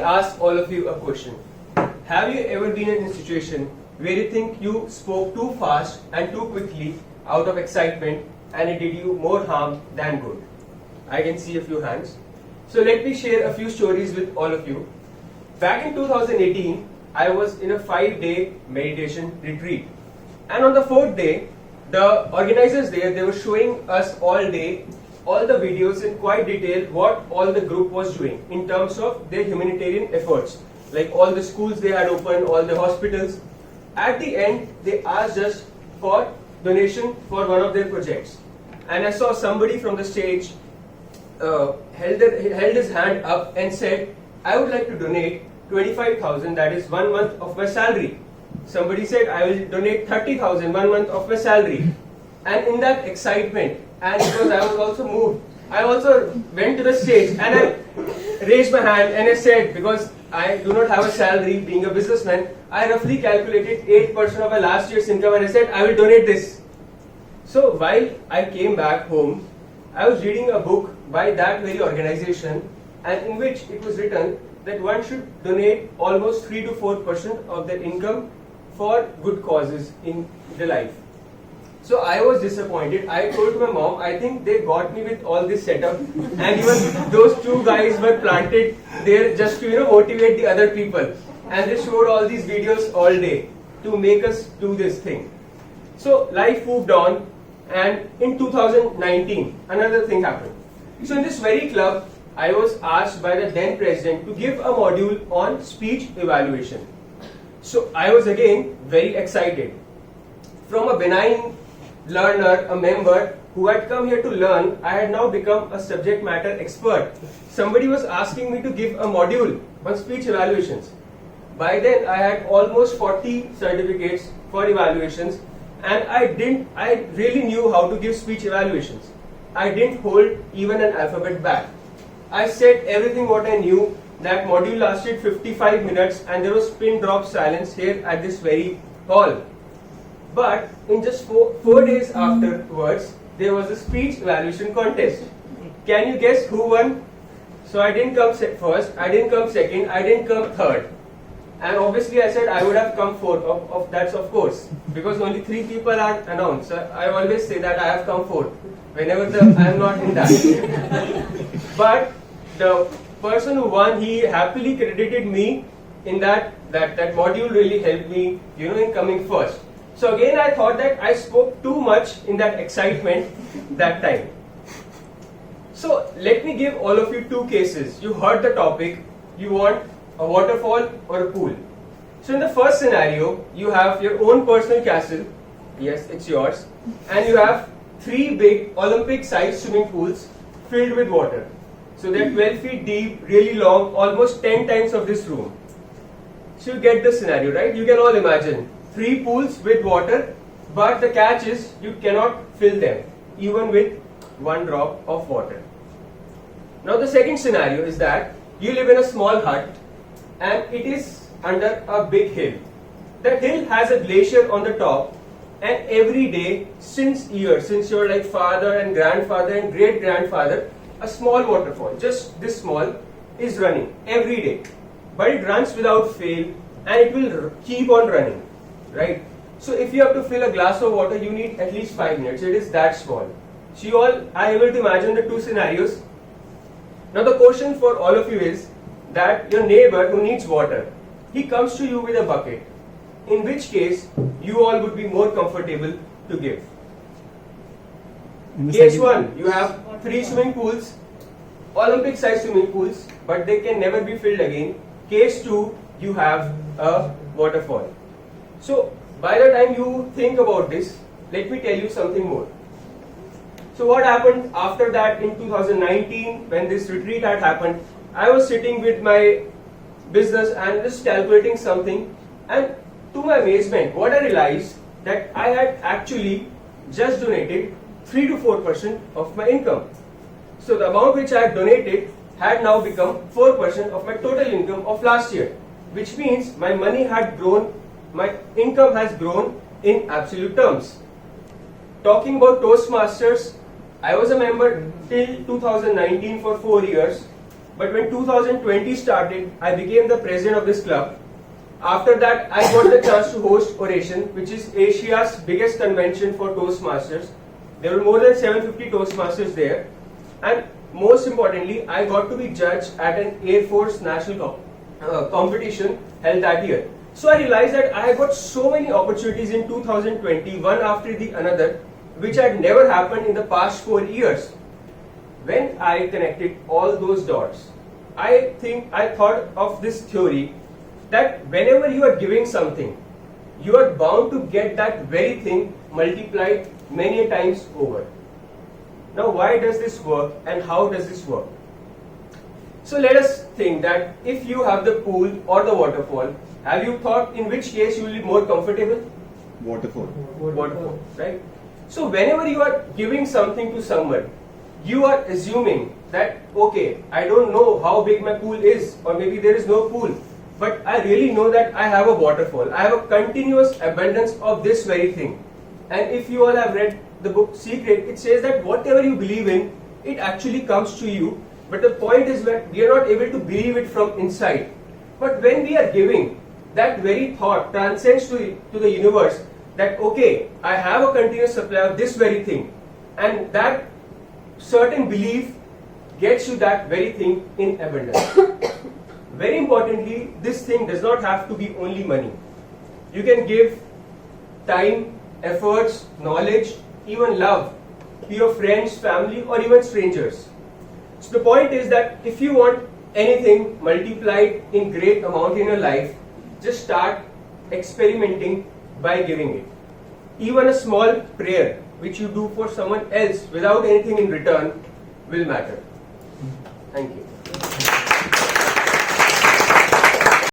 ask all of you a question. Have you ever been in a situation where you think you spoke too fast and too quickly out of excitement and it did you more harm than good? I can see a few hands. So let me share a few stories with all of you. Back in 2018, I was in a 5-day meditation retreat. And on the 4th day, the organizers there, they were showing us all day, all the videos in quite detail what all the group was doing in terms of their humanitarian efforts. Like all the schools they had opened, all the hospitals. At the end, they asked us for donation for one of their projects. And I saw somebody from the stage held his hand up and said, I would like to donate 25,000, that is 1 month of my salary. Somebody said, I will donate 30,000, 1 month of my salary. And in that excitement, and because I was also moved, I also went to the stage and I raised my hand and I said, because I do not have a salary being a businessman, I roughly calculated 8% of my last year's income and I said, I will donate this. So while I came back home, I was reading a book by that very organization, and in which it was written that one should donate almost 3 to 4% of their income for good causes in the life. So I was disappointed. I told my mom, I think they got me with all this setup, and even those 2 guys were planted there just to motivate the other people, and they showed all these videos all day to make us do this thing. So life moved on, and in 2019 another thing happened. So in this very club, I was asked by the then president to give a module on speech evaluation. So I was again very excited. From a benign learner, a member who had come here to learn, I had now become a subject matter expert. Somebody was asking me to give a module on speech evaluations. By then I had almost 40 certificates for evaluations, and I really knew how to give speech evaluations. I didn't hold even an alphabet back. I said everything what I knew. That module lasted 55 minutes and there was pin drop silence here at this very hall. But in just 4 days afterwards, there was a speech evaluation contest. Can you guess who won? So I didn't come first, I didn't come second, I didn't come third. And obviously I said I would have come fourth, that's of course, because only 3 people are announced. So I always say that I have come fourth, whenever I am not in that. But the person who won, he happily credited me in that module really helped me, in coming first. So again I thought that I spoke too much in that excitement that time. So let me give all of you 2 cases. You heard the topic, you want a waterfall or a pool. So in the first scenario, you have your own personal castle, yes, it's yours, and you have 3 big Olympic-sized swimming pools filled with water. So they're 12 feet deep, really long, almost 10 times of this room. So you get the scenario, right? You can all imagine 3 pools with water, but the catch is you cannot fill them, even with 1 drop of water. Now the second scenario is that you live in a small hut and it is under a big hill. The hill has a glacier on the top, and every day since years, since your father and grandfather and great grandfather, a small waterfall, just this small, is running every day. But it runs without fail and it will keep on running, right? So if you have to fill a glass of water, you need at least 5 minutes. It is that small. So you all are able to imagine the 2 scenarios. Now the question for all of you is that your neighbor who needs water, he comes to you with a bucket. In which case, you all would be more comfortable to give. Case 1, you have 3 swimming pools, Olympic-sized swimming pools, but they can never be filled again. Case 2, you have a waterfall. So, by the time you think about this, let me tell you something more. So what happened after that in 2019, when this retreat had happened, I was sitting with my business and just calculating something, and to my amazement, what I realized that I had actually just donated 3 to 4% of my income. So the amount which I had donated had now become 4% of my total income of last year, which means my money had grown, my income has grown in absolute terms. Talking about Toastmasters, I was a member till 2019 for 4 years, But when 2020 started, I became the president of this club. After that, I got the chance to host Oration, which is Asia's biggest convention for Toastmasters. There were more than 750 Toastmasters there. And most importantly, I got to be judged at an Air Force national competition held that year. So I realized that I got so many opportunities in 2020, one after the another, which had never happened in the past 4 years. When I connected all those dots, I thought of this theory that whenever you are giving something, you are bound to get that very thing multiplied many times over. Now, why does this work and how does this work? So let us think that if you have the pool or the waterfall, have you thought in which case you will be more comfortable? Waterfall. Waterfall, right? So whenever you are giving something to someone, you are assuming that, okay, I don't know how big my pool is, or maybe there is no pool, but I really know that I have a waterfall. I have a continuous abundance of this very thing. And if you all have read the book Secret, it says that whatever you believe in, it actually comes to you. But the point is that we are not able to believe it from inside. But when we are giving, that very thought transcends to the universe that, okay, I have a continuous supply of this very thing. And that certain belief gets you that very thing in abundance. Very importantly, this thing does not have to be only money. You can give time, efforts, knowledge, even love to your friends, family, or even strangers. So the point is that if you want anything multiplied in great amount in your life, just start experimenting by giving it. Even a small prayer which you do for someone else without anything in return will matter. Thank you.